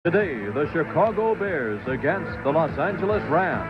Today, the Chicago Bears against the Los Angeles Rams.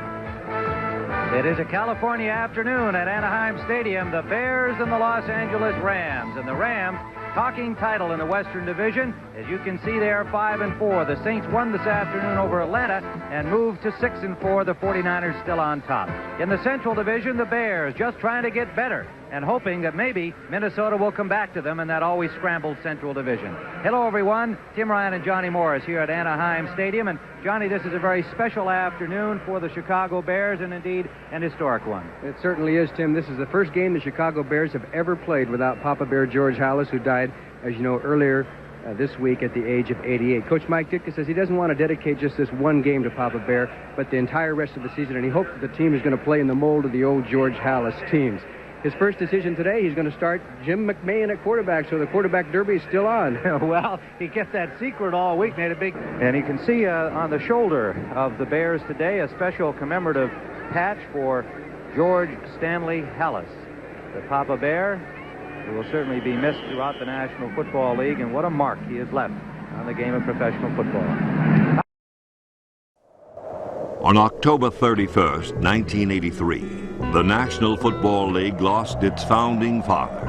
It is a California afternoon at Anaheim Stadium. The Bears and the Los Angeles Rams. And the Rams, talking title in the Western Division. As you can see, they are 5-4. The Saints won this afternoon over Atlanta and moved to 6-4. The 49ers still on top. In the Central Division, the Bears just trying to get better and hoping that maybe Minnesota will come back to them in that always scrambled Central Division. Hello, everyone. Tim Ryan and Johnny Morris here at Anaheim Stadium. And, Johnny, this is a very special afternoon for the Chicago Bears, and indeed an historic one. It certainly is, Tim. This is the first game the Chicago Bears have ever played without Papa Bear George Halas, who died, as you know, earlier this week at the age of 88. Coach Mike Ditka says he doesn't want to dedicate just this one game to Papa Bear, but the entire rest of the season, and he hopes that the team is going to play in the mold of the old George Halas teams. His first decision today, he's going to start Jim McMahon at quarterback, so the quarterback derby is still on. Well, he kept that secret all week, made a big... And you can see on the shoulder of the Bears today a special commemorative patch for George Stanley Halas, the Papa Bear, who will certainly be missed throughout the National Football League, and what a mark he has left on the game of professional football. On October 31st, 1983, the National Football League lost its founding father.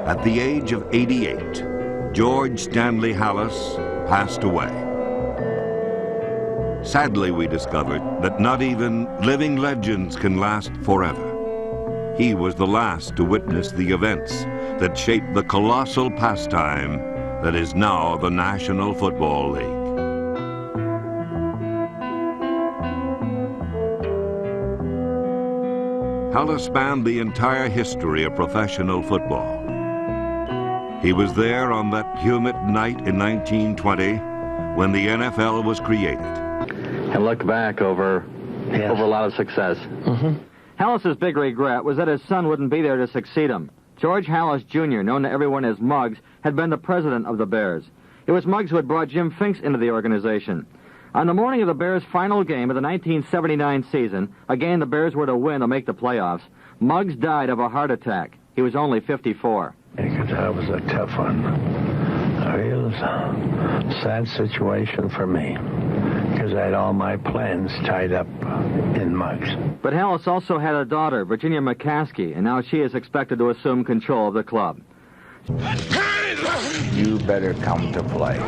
At the age of 88, George Stanley Halas passed away. Sadly, we discovered that not even living legends can last forever. He was the last to witness the events that shaped the colossal pastime that is now the National Football League. Halas spanned the entire history of professional football. He was there on that humid night in 1920 when the NFL was created. And look back over a lot of success. Halas's big regret was that his son wouldn't be there to succeed him. George Halas Jr., known to everyone as Muggs, had been the president of the Bears. It was Muggs who had brought Jim Finks into the organization. On the morning of the Bears' final game of the 1979 season, a game the Bears were to win to make the playoffs, Muggs died of a heart attack. He was only 54. That was a tough one. A real sad situation for me, because I had all my plans tied up in Muggs. But Halas also had a daughter, Virginia McCaskey, and now she is expected to assume control of the club. You better come to play.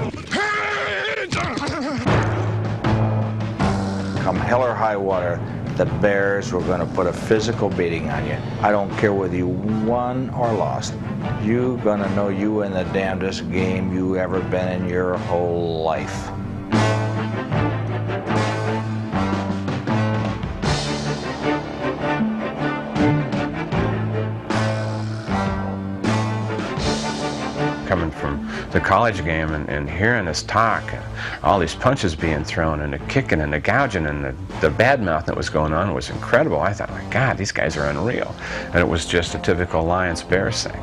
Come hell or high water, the Bears were going to put a physical beating on you. I don't care whether you won or lost. You're going to know you in the damnedest game you ever been in your whole life. Coming from the college game and hearing this talk, and all these punches being thrown and the kicking and the gouging and the bad mouth that was going on was incredible. I thought, my God, these guys are unreal. And it was just a typical Lions Bears thing.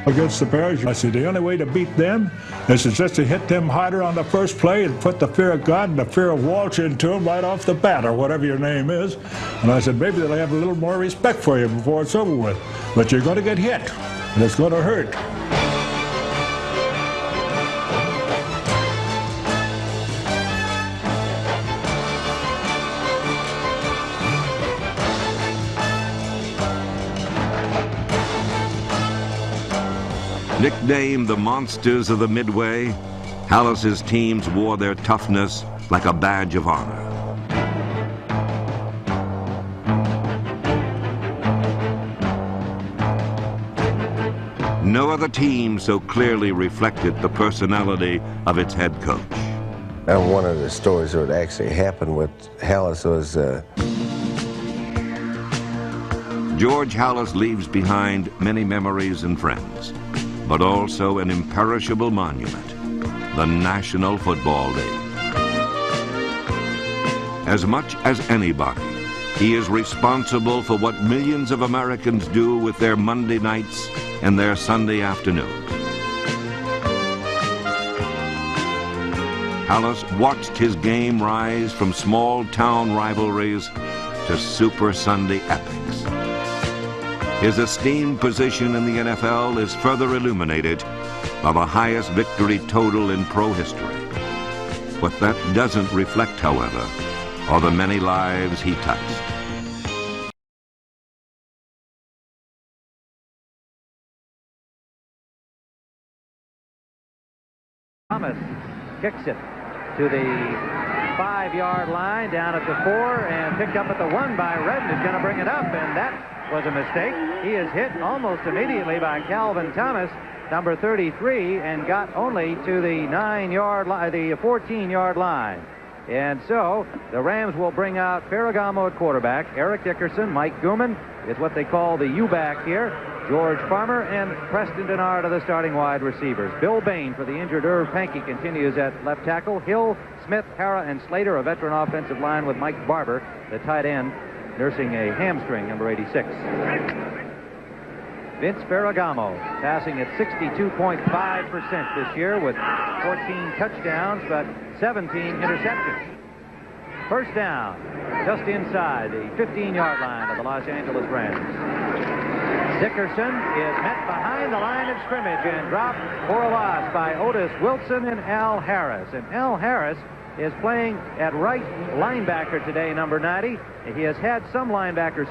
Against the Bears, I said the only way to beat them is just to hit them harder on the first play and put the fear of God and the fear of Walsh into them right off the bat, or whatever your name is. And I said, maybe they'll have a little more respect for you before it's over with. But you're going to get hit, and it's going to hurt. Nicknamed the Monsters of the Midway, Halas's teams wore their toughness like a badge of honor. No other team so clearly reflected the personality of its head coach. And one of the stories that actually happened with Halas was George Halas leaves behind many memories and friends, but also an imperishable monument, the National Football League. As much as anybody, He is responsible for what millions of Americans do with their Monday nights and their Sunday afternoons. Halas watched his game rise from small-town rivalries to Super Sunday epics. His esteemed position in the NFL is further illuminated by the highest victory total in pro history. What that doesn't reflect, however, are the many lives he touched. Thomas kicks it to the 5-yard line, down at the 4, and picked up at the 1 by Redden, who's going to bring it up, and that was a mistake. He is hit almost immediately by Calvin Thomas, number 33, and got only to the 9-yard line, the 14-yard line. And so the Rams will bring out Ferragamo at quarterback, Eric Dickerson, Mike Gooman is what they call the U-back here, George Farmer, and Preston Denard are the starting wide receivers. Bill Bain for the injured Irv Pankey continues at left tackle. Hill, Smith, Hara, and Slater, a veteran offensive line with Mike Barber, the tight end, nursing a hamstring, number 86. Vince Ferragamo passing at 62.5% this year with 14 touchdowns but 17 interceptions. First down, just inside the 15-yard line of the Los Angeles Rams. Dickerson is met behind the line of scrimmage and dropped for a loss by Otis Wilson and Al Harris. And Al Harris is playing at right linebacker today, number 90. He has had some linebacker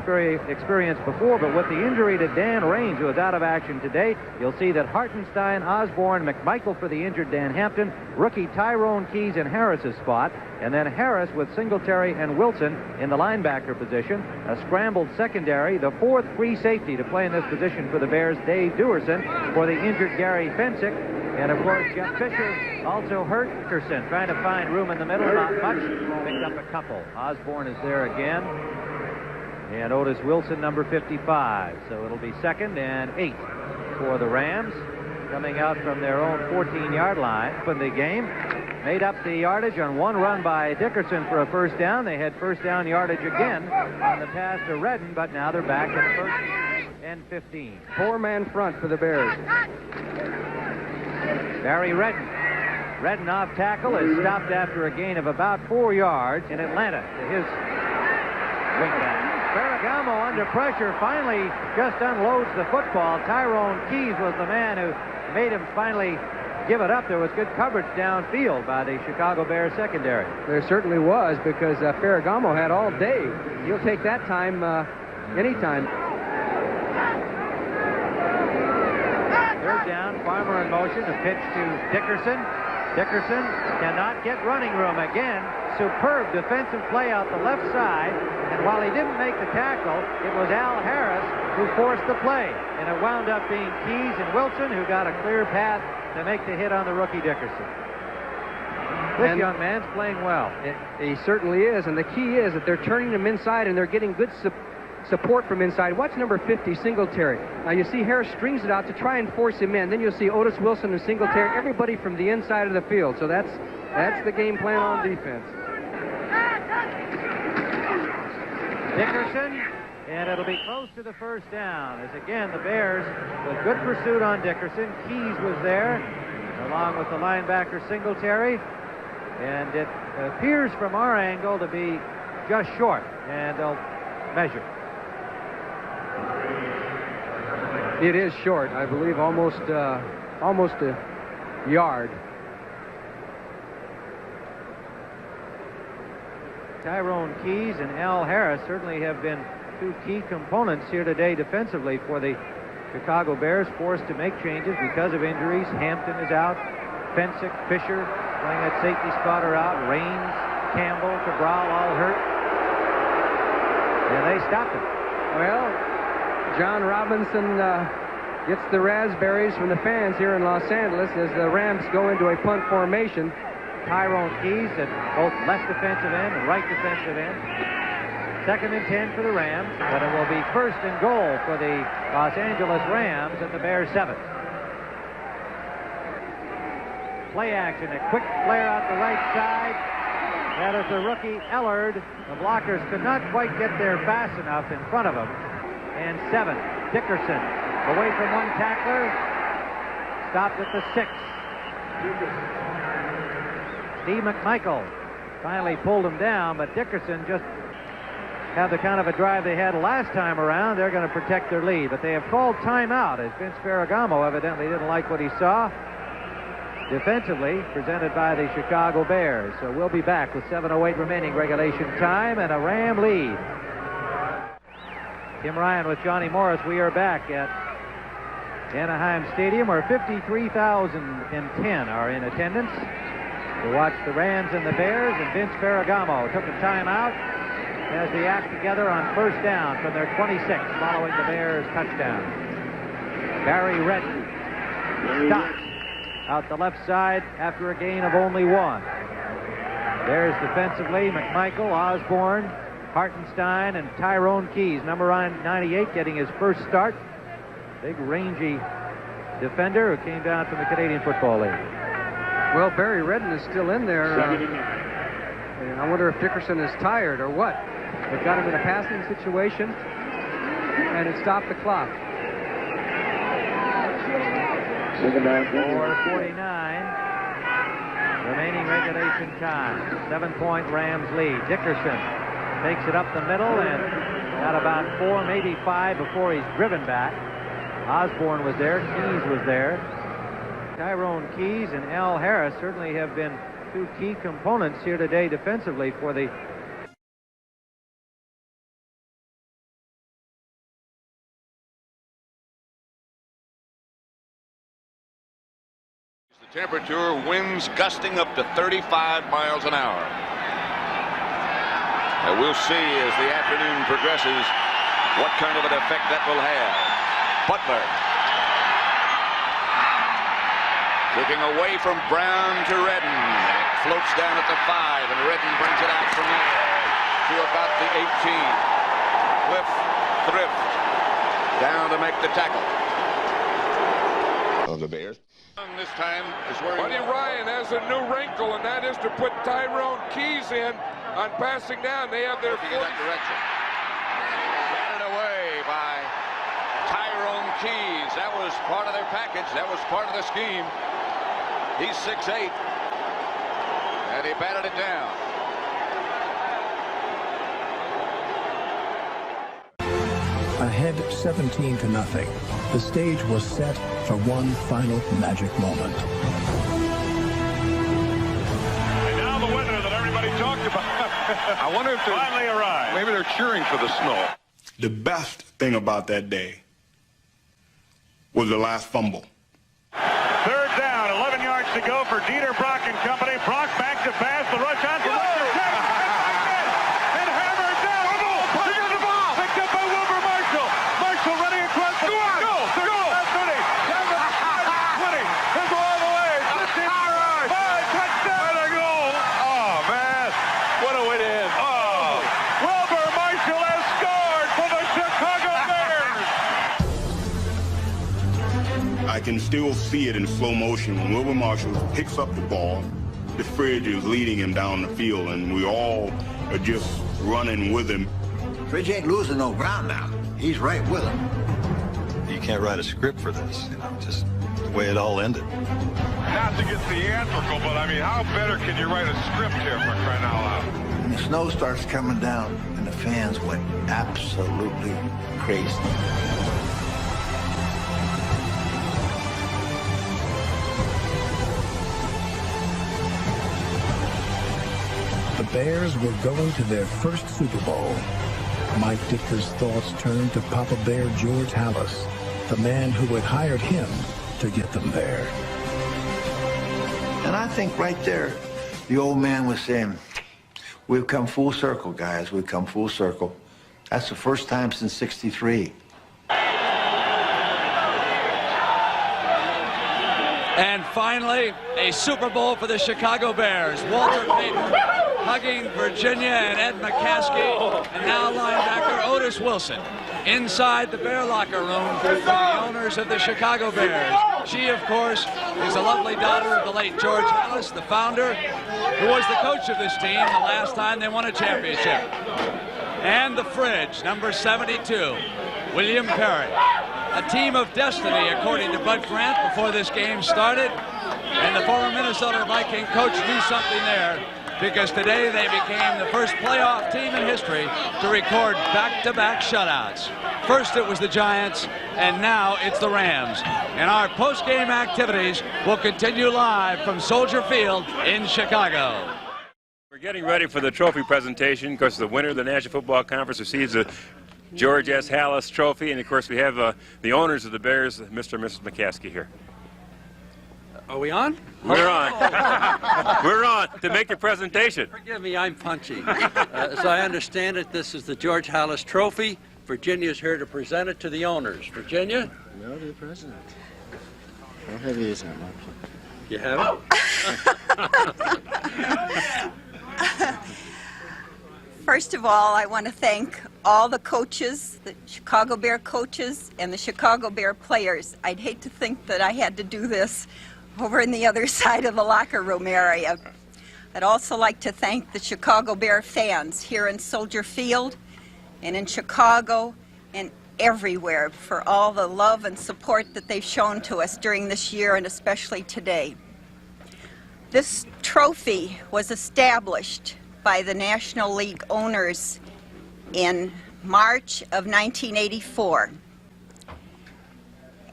experience before, but with the injury to Dan Raines, who is out of action today, you'll see that Hartenstein, Osborne, McMichael for the injured Dan Hampton, rookie Tyrone Keys in Harris's spot, and then Harris with Singletary and Wilson in the linebacker position. A scrambled secondary, the 4th free safety to play in this position for the Bears, Dave Dewerson, for the injured Gary Fensick. And, of course, Jeff Fisher also hurt. Dickerson trying to find room in the middle, not much. Picked up a couple. Osborne is there again. And Otis Wilson, number 55. So it'll be 2nd and 8 for the Rams. Coming out from their own 14-yard line. Opened the game. Made up the yardage on one run by Dickerson for a first down. They had first down yardage again on the pass to Redden, but now they're back at 1st and 15. 4-man front for the Bears. Barry Redden. Redden off tackle is stopped after a gain of about 4 yards in Atlanta to his wingback. Ferragamo under pressure finally just unloads the football. Tyrone Keys was the man who made him finally give it up. There was good coverage downfield by the Chicago Bears secondary. There certainly was, because Ferragamo had all day. He'll take that time anytime. Third down, Farmer in motion, a pitch to Dickerson. Dickerson cannot get running room again. Superb defensive play out the left side, and while he didn't make the tackle, it was Al Harris who forced the play, and it wound up being Keys and Wilson who got a clear path to make the hit on the rookie Dickerson. This young man's playing well. He certainly is, and the key is that they're turning him inside and they're getting good support from inside. Watch number 50, Singletary. Now you see Harris strings it out to try and force him in. Then you'll see Otis Wilson and Singletary, everybody from the inside of the field. So that's the game plan on defense. Dickerson, and it'll be close to the first down, as again the Bears with good pursuit on Dickerson. Keys was there along with the linebacker Singletary, and it appears from our angle to be just short, and they'll measure. It is short, I believe, almost a yard. Tyrone Keys and Al Harris certainly have been two key components here today defensively for the Chicago Bears, forced to make changes because of injuries. Hampton is out. Fensick, Fisher playing that safety spot are out. Raines, Campbell, Cabral all hurt. And they stopped him. Well, John Robinson gets the raspberries from the fans here in Los Angeles as the Rams go into a punt formation. Tyrone Keys at both left defensive end and right defensive end. 2nd and 10 for the Rams, but it will be 1st and goal for the Los Angeles Rams at the Bears 7. Play action, a quick flare out the right side. That is the rookie Ellard. The blockers could not quite get there fast enough in front of him. And 7. Dickerson away from one tackler. Stopped at the 6. Steve McMichael finally pulled him down, but Dickerson just had the kind of a drive they had last time around. They're going to protect their lead, but they have called timeout as Vince Ferragamo evidently didn't like what he saw defensively, presented by the Chicago Bears. So we'll be back with 7:08 remaining regulation time and a Ram lead. Tim Ryan with Johnny Morris. We are back at Anaheim Stadium, where 53,010 are in attendance to watch the Rams and the Bears, and Vince Ferragamo took a timeout as they act together on first down from their 26 following the Bears touchdown. Barry Redden stops out the left side after a gain of only 1. Bears defensively, McMichael, Osborne, Hartenstein, and Tyrone Keys, number 98, getting his first start. Big, rangy defender who came down from the Canadian Football League. Well, Barry Redden is still in there. I wonder if Dickerson is tired or what. They've got him in a passing situation, and it stopped the clock. 4:49 remaining regulation time. 7-point Rams lead. Dickerson takes it up the middle and got about 4, maybe 5 before he's driven back. Osborne was there. Keys was there. Tyrone Keys and Al Harris certainly have been 2 key components here today defensively for the temperature, winds gusting up to 35 miles an hour. And we'll see as the afternoon progresses what kind of an effect that will have. Butler kicking away from Brown to Redden. It floats down at the 5, and Redden brings it out from there to about the 18. Cliff Thrift down to make the tackle of the Bears. This time is where Buddy Ryan has a new wrinkle, and that is to put Tyrone Keys in on passing down. They have their in that direction. Batted away by Tyrone Keys. That was part of their package. That was part of the scheme. He's 6'8", and he batted it down. Ahead 17-0. The stage was set for one final magic moment. And now the winner that everybody talked about. I wonder if finally arrived. Maybe they're cheering for the snow. The best thing about that day was the last fumble. 3rd down, 11 yards to go for Dieter Brock and company. Brock back to pass, the rush on for and hammered down. Picked up by Wilbur Marshall. Marshall running across the field. Go! 20. Down the 20. He'll go all the way. 15. 5. Touchdown. What a goal. Oh, man. What a way to end. Oh. Wilbur Marshall has scored for the Chicago Bears. I can still see it in slow motion when Wilbur Marshall picks up the ball. The Fridge is leading him down the field, and we all are just running with him. Fridge ain't losing no ground now. He's right with him. You can't write a script for this, you know, just the way it all ended. Not to get theatrical, but I mean, how better can you write a script here for crying out loud? When the snow starts coming down and the fans went absolutely crazy. The Bears were going to their first Super Bowl. Mike Ditka's thoughts turned to Papa Bear George Halas, the man who had hired him to get them there. And I think right there, the old man was saying, we've come full circle, guys. We've come full circle. That's the first time since '63. And finally, a Super Bowl for the Chicago Bears. Walter Payton hugging Virginia and Ed McCaskey, and now linebacker Otis Wilson inside the Bear locker room for the owners of the Chicago Bears. She, of course, is a lovely daughter of the late George Halas, the founder, who was the coach of this team the last time they won a championship. And the fridge, number 72, William Perry. A team of destiny, according to Bud Grant, before this game started. And the former Minnesota Viking coach knew something there, because today they became the first playoff team in history to record back-to-back shutouts. First it was the Giants, and now it's the Rams. And our post-game activities will continue live from Soldier Field in Chicago. We're getting ready for the trophy presentation because the winner of the National Football Conference receives a George S. Halas trophy, and of course we have the owners of the Bears, Mr. and Mrs. McCaskey, here. Are we on? We're on. We're on to make your presentation. Forgive me, I'm punchy. As I understand it, this is the George Halas Trophy. Virginia's here to present it to the owners. Virginia? No, to the president. How heavy is that, Mark? You have it? First of all, I want to thank all the coaches, the Chicago Bear coaches, and the Chicago Bear players. I'd hate to think that I had to do this over in the other side of the locker room area. I'd also like to thank the Chicago Bear fans here in Soldier Field and in Chicago and everywhere for all the love and support that they've shown to us during this year and especially today. This trophy was established by the National League owners in March of 1984.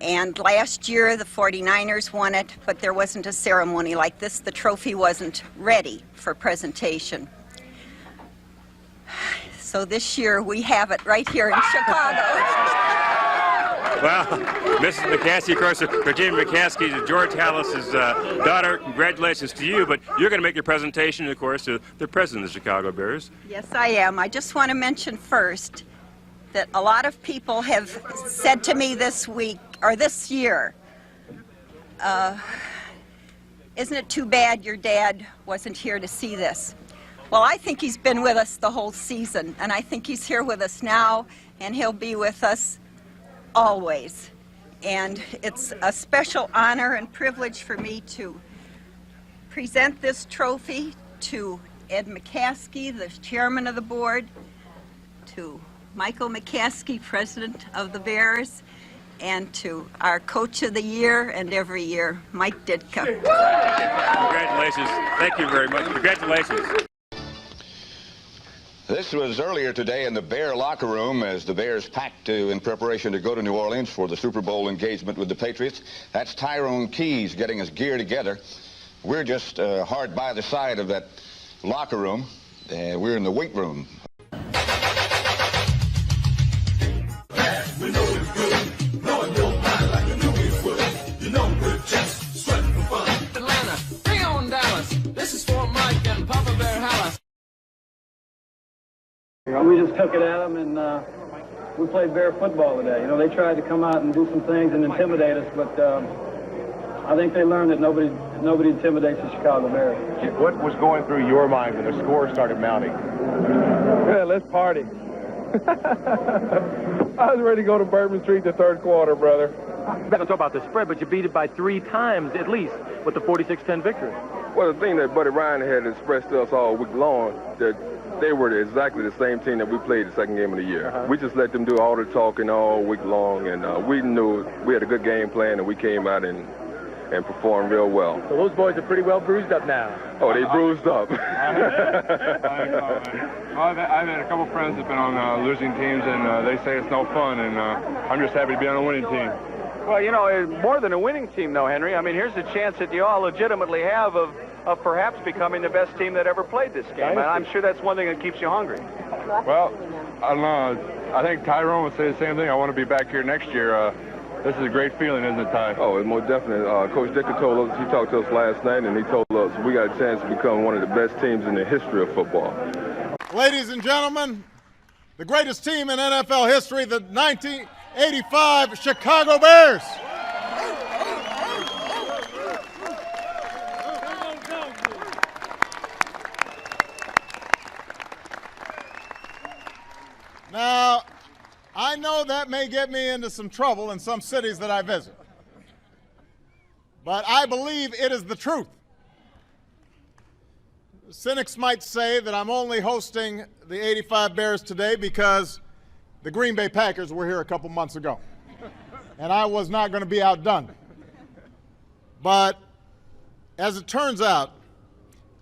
And last year, the 49ers won it, but there wasn't a ceremony like this. The trophy wasn't ready for presentation. So this year, we have it right here in Chicago. Well, Mrs. McCaskey, of course, Virginia McCaskey is George Halas' daughter. Congratulations to you, but you're going to make your presentation, of course, to the president of the Chicago Bears. Yes, I am. I just want to mention first that a lot of people have said to me this week, or this year, isn't it too bad your dad wasn't here to see this? Well, I think he's been with us the whole season, and I think he's here with us now, and he'll be with us always. And it's a special honor and privilege for me to present this trophy to Ed McCaskey, the chairman of the board, to Michael McCaskey, president of the Bears, and to our coach of the year and every year, Mike Ditka. Congratulations. Thank you very much. Congratulations. This was earlier today in the Bear locker room as the Bears packed in preparation to go to New Orleans for the Super Bowl engagement with the Patriots. That's Tyrone Keys getting his gear together. We're just hard by the side of that locker room. We're in the weight room. Atlanta, bring on Dallas. This is for Mike and Papa Bear Halas. We just took it at them, and we played Bear football today. You know, they tried to come out and do some things and intimidate us, but I think they learned that nobody intimidates the Chicago Bears. What was going through your mind when the score started mounting? Yeah, let's party. I was ready to go to Bourbon Street the third quarter, brother. I'm not talk about the spread, but you beat it by 3 times at least with the 46-10 victory. Well, the thing that Buddy Ryan had expressed to us all week long, that they were exactly the same team that we played the second game of the year. We just let them do all the talking all week long, and we knew we had a good game plan, and we came out and performed real well. So those boys are pretty well bruised up now. Oh, they bruised up. I've had a couple friends that have been on losing teams, and they say it's no fun, and I'm just happy to be on a winning team. Well, you know, more than a winning team, though, Henry. I mean, here's a chance that you all legitimately have of perhaps becoming the best team that ever played this game. And I'm sure that's one thing that keeps you hungry. Well, I don't know. I think Tyrone would say the same thing. I want to be back here next year. This is a great feeling, isn't it, Ty? Oh, it's more definite. Coach Dicker told us, he talked to us last night, and he told us we got a chance to become one of the best teams in the history of football. Ladies and gentlemen, the greatest team in NFL history, the 1985 Chicago Bears. Now, I know that may get me into some trouble in some cities that I visit. but I believe it is the truth. Cynics might say that I'm only hosting the '85 Bears today because the Green Bay Packers were here a couple months ago, and I was not going to be outdone. But as it turns out,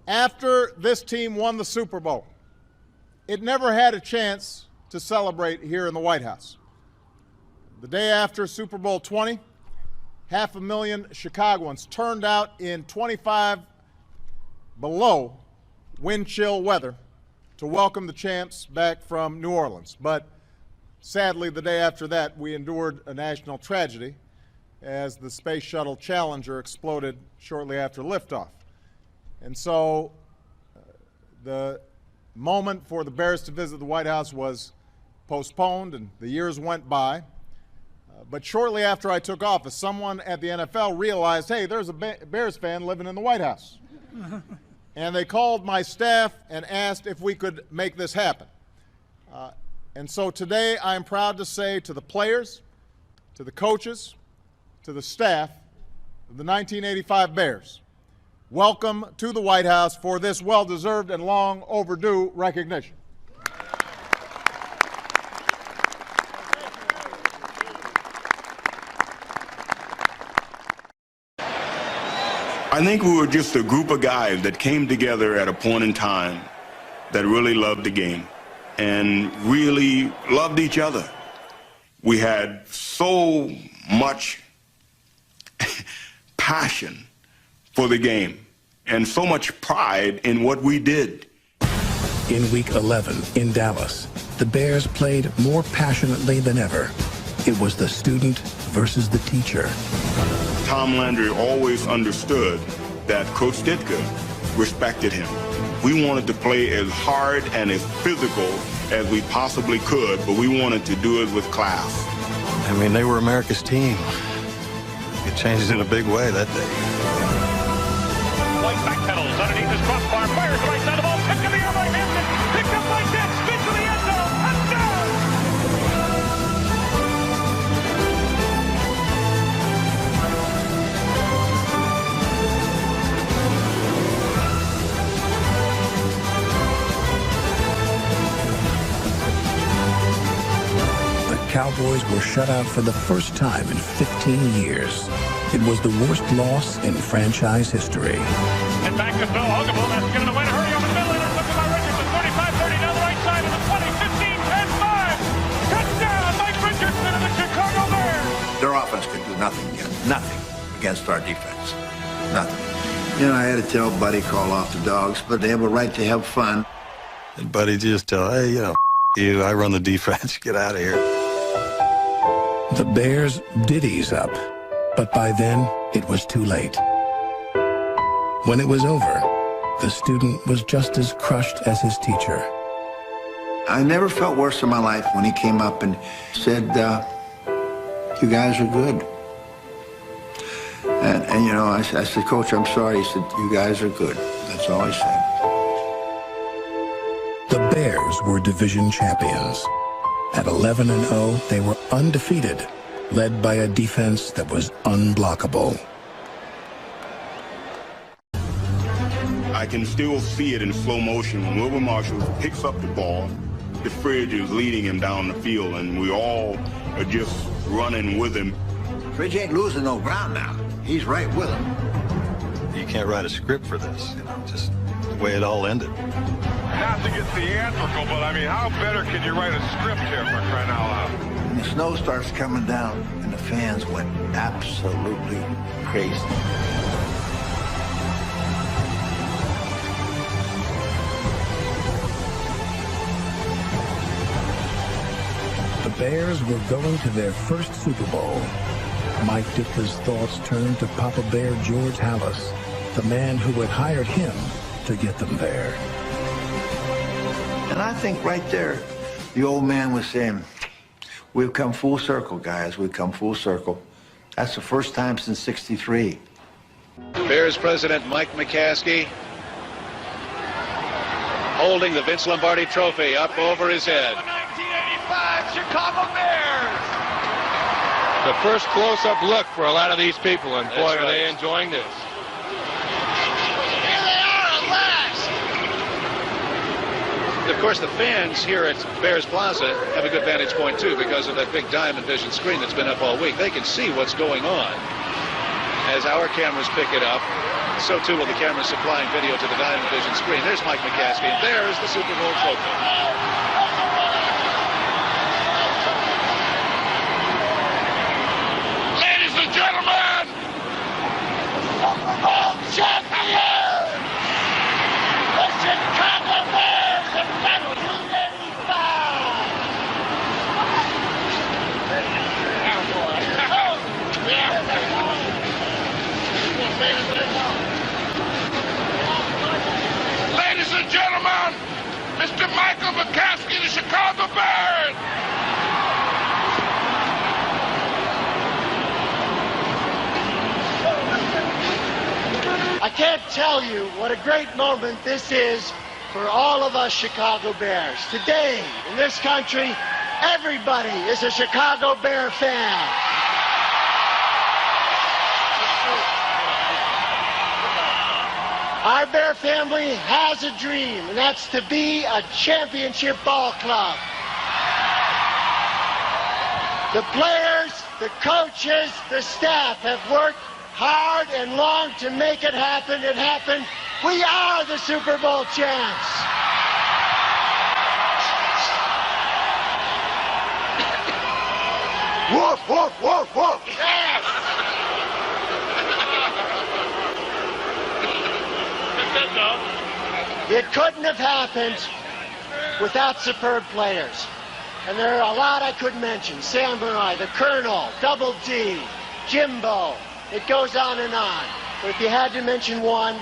after this team won the Super Bowl, it never had a chance to celebrate here in the White House. The day after Super Bowl 20, 500,000 Chicagoans turned out in 25 below wind chill weather to welcome the champs back from New Orleans. But sadly, the day after that, we endured a national tragedy as the Space Shuttle Challenger exploded shortly after liftoff. And so the moment for the Bears to visit the White House was postponed, and the years went by. But shortly after I took office, someone at the NFL realized, hey, there's a Bears fan living in the White House. And they called my staff and asked if we could make this happen. And so today I'm proud to say to the players, to the coaches, to the staff of the 1985 Bears, welcome to the White House for this well-deserved and long overdue recognition. I think we were just a group of guys that came together at a point in time that really loved the game and really loved each other. We had so much passion for the game and so much pride in what we did. In Week 11 in Dallas, the Bears played more passionately than ever. It was the student versus the teacher. Tom Landry always understood that Coach Ditka respected him. We wanted to play as hard and as physical as we possibly could, but we wanted to do it with class. I mean, they were America's team. It changed in a big way that day. White backpedals underneath his crossbar, fires the right side of the ball, tipped in the air by Hampton, picked up by Dick, spins to the end zone, touchdown! Cowboys were shut out for the first time in 15 years. It was the worst loss in franchise history. And back to Phil Hogable, that's going to win. Hurry over the middle, intercepted by Richardson, 35-30 down the right side of the 20, 15, 10-5. Touchdown, Mike Richardson of the Chicago Bears. Their offense could do nothing against our defense. Nothing. You know, I had to tell Buddy call off the dogs, but they have a right to have fun. And Buddy just tell, hey, you know, you, I run the defense, get out of here. The Bears did ease up, but by then it was too late. When it was over, the student was just as crushed as his teacher. I never felt worse in my life when he came up and said, you guys are good. And you know, I said, Coach, I'm sorry. He said, you guys are good. That's all he said. The Bears were division champions. At 11-0, they were undefeated, led by a defense that was unblockable. I can still see it in slow motion when Wilbur Marshall picks up the ball. The Fridge is leading him down the field, and we all are just running with him. Fridge ain't losing no ground now. He's right with him. You can't write a script for this, you know, just the way it all ended. Not to get theatrical, but I mean, how better can you write a script here for crying out loud? And the snow starts coming down, and the fans went absolutely crazy. The Bears were going to their first Super Bowl. Mike Ditka's thoughts turned to Papa Bear George Halas, the man who had hired him to get them there. And I think right there, the old man was saying, we've come full circle, guys. We've come full circle. That's the first time since '63. Bears president Mike McCaskey holding the Vince Lombardi trophy up over his head. The 1985 Chicago Bears. The first close-up look for a lot of these people, and boy, are they enjoying this. Of course, the fans here at Bears Plaza have a good vantage point, too, because of that big Diamond Vision screen that's been up all week. They can see what's going on as our cameras pick it up. So, too, will the cameras supplying video to the Diamond Vision screen. There's Mike McCaskey, and there is the Super Bowl trophy. Ladies and gentlemen, Super Bowl champion, the Chicago Bears in 1985. Ladies and gentlemen, Mr. Michael McCaskey, the Chicago Bears. I can't tell you what a great moment this is for all of us Chicago Bears. Today, in this country, everybody is a Chicago Bear fan. Our Bear family has a dream, and that's to be a championship ball club. The players, the coaches, the staff have worked hard and long to make it happen. It happened. We are the Super Bowl champs. Woof, woof, woof, woof. Yes. It couldn't have happened without superb players. And there are a lot I could mention. Samurai, the Colonel, Double D, Jimbo. It goes on and on. But if you had to mention one,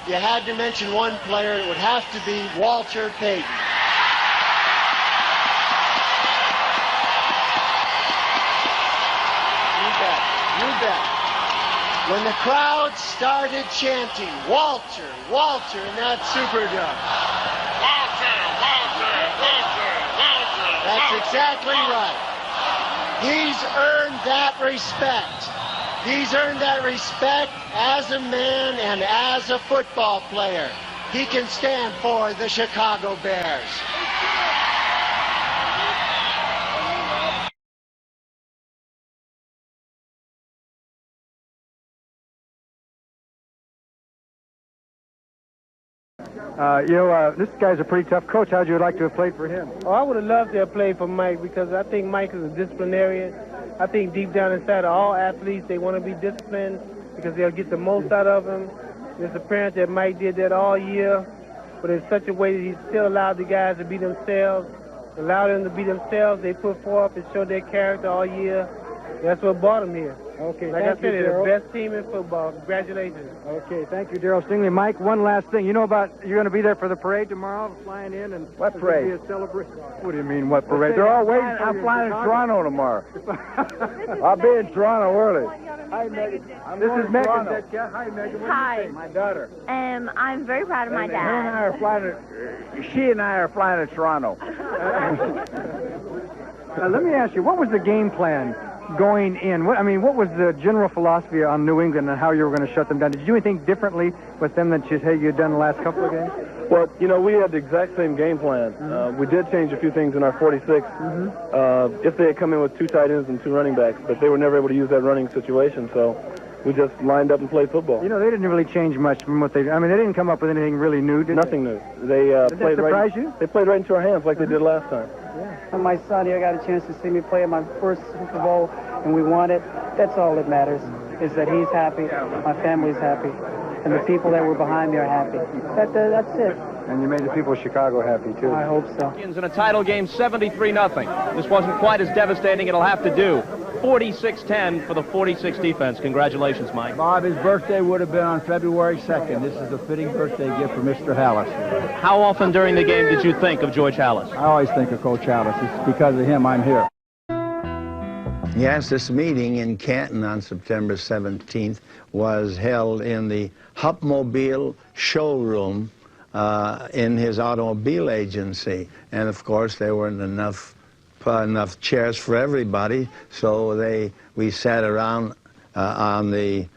player, it would have to be Walter Payton. You bet. When the crowd started chanting, Walter, Walter, in that Superdome. Walter, Walter, Walter, Walter. That's exactly right. He's earned that respect. He's earned that respect as a man and as a football player. He can stand for the Chicago Bears. This guy's a pretty tough coach. How'd you like to have played for him? Oh, I would have loved to have played for Mike because I think Mike is a disciplinarian. I think deep down inside of all athletes, they want to be disciplined because they'll get the most out of them. It's apparent that Mike did that all year, but in such a way that he still allowed the guys to be themselves, allowed them to be themselves. They put forth and showed their character all year. That's what brought them here. Okay, like thank I said, you, they're Darryl. the best team in football. Congratulations. Okay, thank you, Darryl Stingley. Mike, one last thing. You know about, you're going to be there for the parade tomorrow, flying in and... What parade? Be a celebration. What do you mean, what parade? They're all waiting for you. I'm flying to Toronto tomorrow. I'll be in Toronto early. Hi, Megan. This is Megan. Hi, Megan. What Hi. do you think? My daughter. I'm very proud of my Her and I dad. are flying to, she and I are flying to Toronto. Let me ask you, what was the game plan going in? What was the general philosophy on New England and how you were going to shut them down? Did you do anything differently with them than you'd done the last couple of games? Well, we had the exact same game plan. We did change a few things in our 46. If they had come in with 2 tight ends and 2 running backs, but they were never able to use that running situation, so we just lined up and played football. They didn't really change much from what they didn't come up with anything really new, did Nothing new. They Did played that surprise right. you? They played right into our hands like they did last time. My son here got a chance to see me play in my first Super Bowl, and we won it. That's all that matters, is that he's happy, my family's happy, and the people that were behind me are happy. That's it. And you made the people of Chicago happy, too. I hope so. In a title game, 73-0. This wasn't quite as devastating. It'll have to do. 46-10 for the 46 defense. Congratulations, Mike. Bob, his birthday would have been on February 2nd. This is a fitting birthday gift for Mr. Halas. How often during the game did you think of George Halas? I always think of Coach Halas. It's because of him I'm here. Yes, this meeting in Canton on September 17th was held in the Hupmobile showroom in his automobile agency. And of course, there weren't enough enough chairs for everybody, so we sat around on the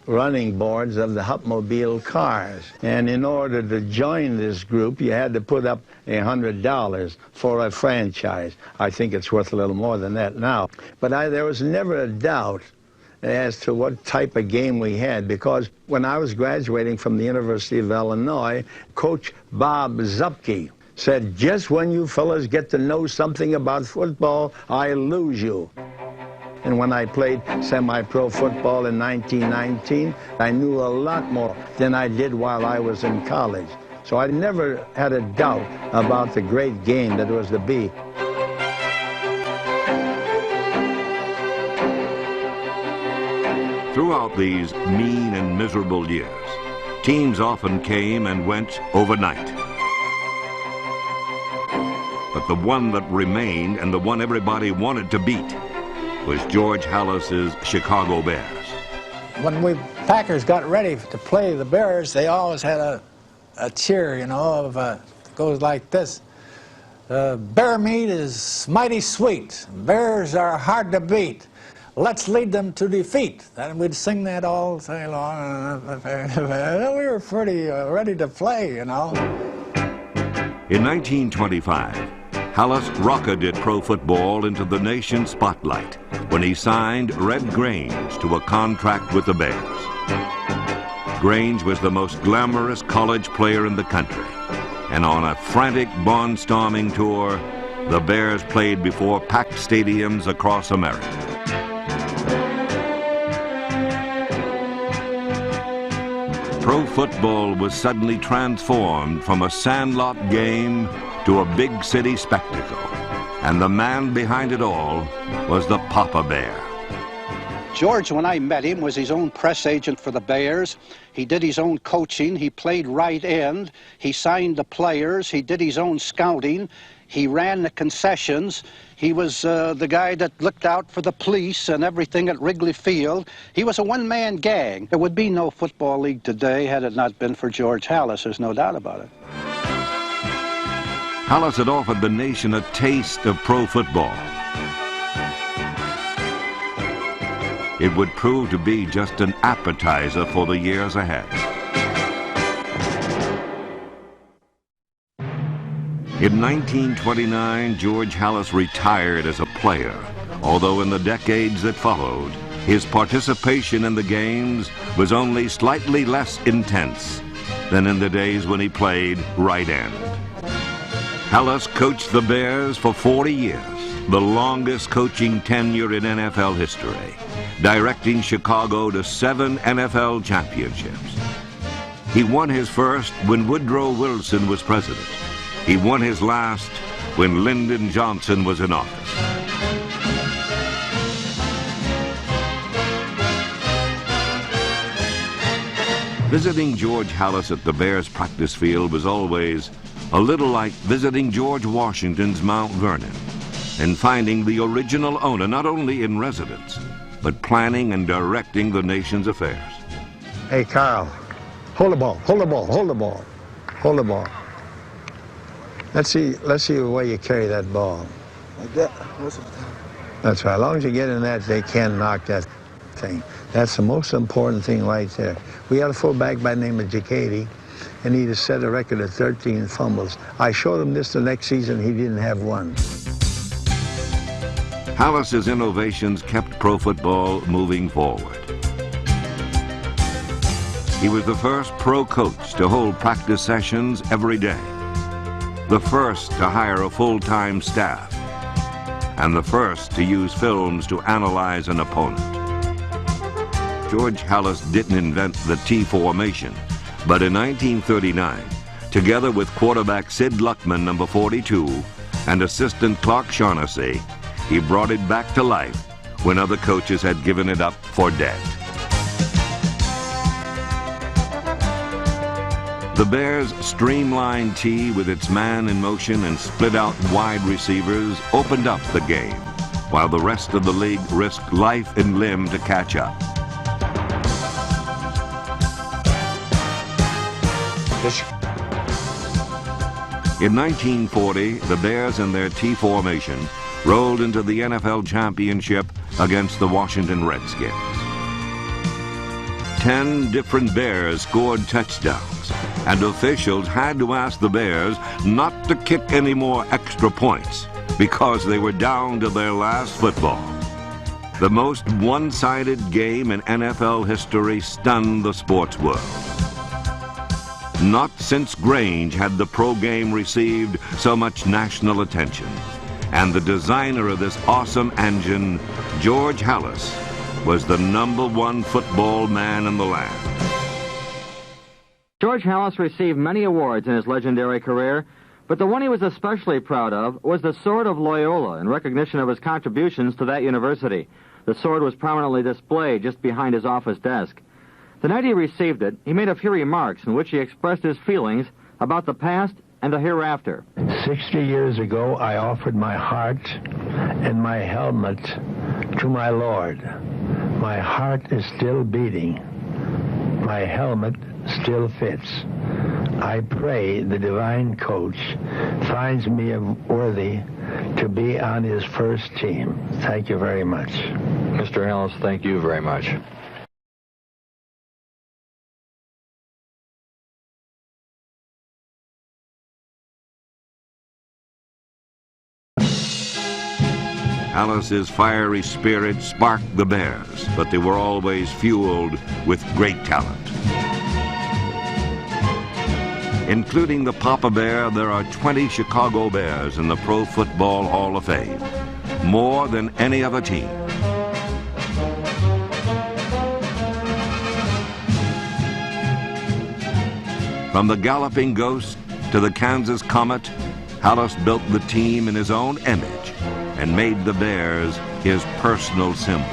running boards of the Hupmobile cars. And in order to join this group, you had to put up $100 for a franchise. I think it's worth a little more than that now. But there was never a doubt as to what type of game we had, because when I was graduating from the University of Illinois, Coach Bob Zupke said, just when you fellas get to know something about football, I lose you. And when I played semi-pro football in 1919, I knew a lot more than I did while I was in college. So I never had a doubt about the great game that was to be. Throughout these mean and miserable years, teams often came and went overnight. But the one that remained, and the one everybody wanted to beat, was George Halas's Chicago Bears. When we Packers got ready to play the Bears, they always had a cheer, you know, goes like this. Bear meat is mighty sweet. Bears are hard to beat. Let's lead them to defeat. And we'd sing that all day long. We were pretty ready to play, you know. In 1925, Halas rocketed pro football into the nation's spotlight when he signed Red Grange to a contract with the Bears. Grange was the most glamorous college player in the country, and on a frantic barnstorming tour, the Bears played before packed stadiums across America. Pro football was suddenly transformed from a sandlot game to a big city spectacle, and the man behind it all was the Papa Bear. George, when I met him, was his own press agent for the Bears. He did his own coaching. He played right end. He signed the players. He did his own scouting. He ran the concessions. He was the guy that looked out for the police and everything at Wrigley Field. He was a one-man gang. There would be no football league today had it not been for George Halas. There's no doubt about it. Halas had offered the nation a taste of pro football. It would prove to be just an appetizer for the years ahead. In 1929, George Halas retired as a player, although in the decades that followed, his participation in the games was only slightly less intense than in the days when he played right end. Halas coached the Bears for 40 years, the longest coaching tenure in NFL history, directing Chicago to 7 NFL championships. He won his first when Woodrow Wilson was president. He won his last when Lyndon Johnson was in office. Visiting George Halas at the Bears practice field was always a little like visiting George Washington's Mount Vernon and finding the original owner not only in residence, but planning and directing the nation's affairs. Hey, Carl, hold the ball, hold the ball, hold the ball, hold the ball. Let's see the way you carry that ball. Like that? That's right. As long as you get in that, they can't knock that thing. That's the most important thing right there. We had a fullback by the name of Jacady, and he just set a record of 13 fumbles. I showed him this the next season. He didn't have one. Halas's innovations kept pro football moving forward. He was the first pro coach to hold practice sessions every day, the first to hire a full-time staff, and the first to use films to analyze an opponent. George Halas didn't invent the T formation, but in 1939, together with quarterback Sid Luckman, number 42, and assistant Clark Shaughnessy, he brought it back to life when other coaches had given it up for dead. The Bears' streamlined T with its man in motion and split-out wide receivers opened up the game, while the rest of the league risked life and limb to catch up. In 1940, the Bears in their T formation rolled into the NFL championship against the Washington Redskins. 10 different Bears scored touchdowns, and officials had to ask the Bears not to kick any more extra points because they were down to their last football. The most one-sided game in NFL history stunned the sports world. Not since Grange had the pro game received so much national attention. And the designer of this awesome engine, George Halas, was the #1 football man in the land. George Halas received many awards in his legendary career, but the one he was especially proud of was the Sword of Loyola in recognition of his contributions to that university. The sword was prominently displayed just behind his office desk. The night he received it, he made a few remarks in which he expressed his feelings about the past and the hereafter. 60 years ago, I offered my heart and my helmet to my Lord. My heart is still beating. My helmet still fits. I pray the divine coach finds me worthy to be on his first team. Thank you very much. Mr. Halas, thank you very much. Halas's fiery spirit sparked the Bears, but they were always fueled with great talent. Including the Papa Bear, there are 20 Chicago Bears in the Pro Football Hall of Fame, more than any other team. From the Galloping Ghost to the Kansas Comet, Halas built the team in his own image and made the Bears his personal symbol.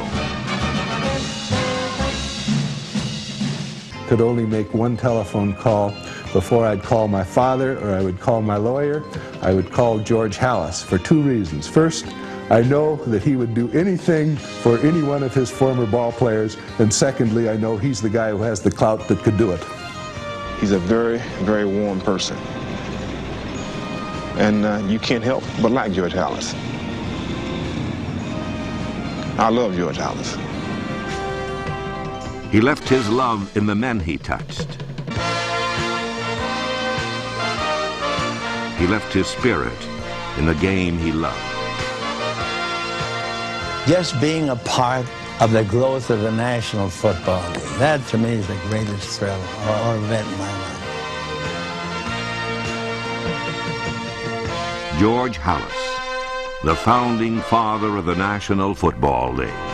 Could only make one telephone call before I'd call my father or I would call my lawyer. I would call George Halas for 2 reasons. First, I know that he would do anything for any one of his former ball players, and secondly, I know he's the guy who has the clout that could do it. He's a very, very warm person. And you can't help but like George Halas. I love George Halas. He left his love in the men he touched. He left his spirit in the game he loved. Just being a part of the growth of the National Football League, that to me is the greatest thrill or event in my life. George Halas, the founding father of the National Football League.